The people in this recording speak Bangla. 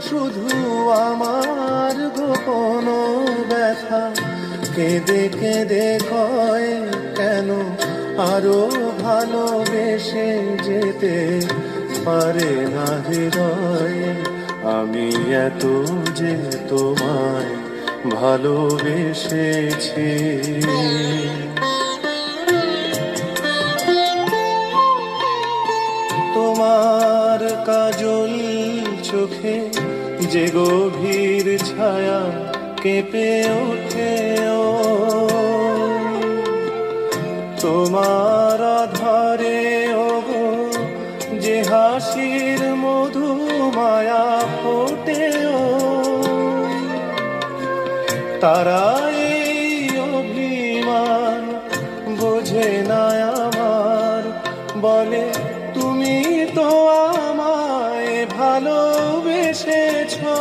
শুধু আমার গোপন ব্যথা কেঁদে কেঁদে কয় কেন আরো ভালোবেসে যেতে পারে না হৃদয়। আমি এত যে তোমায় ভালোবেসেছি। তোমার কাজল চোখে যে গভীর ছায়া কেঁপে ওঠে, ও তোমার আধারে ওগো যে হাসির মধু মায়া ফোটে, ও তারাই অভিমান বোঝে না আমার, বলে তুমি তো আমায় ভালোবেসেছো।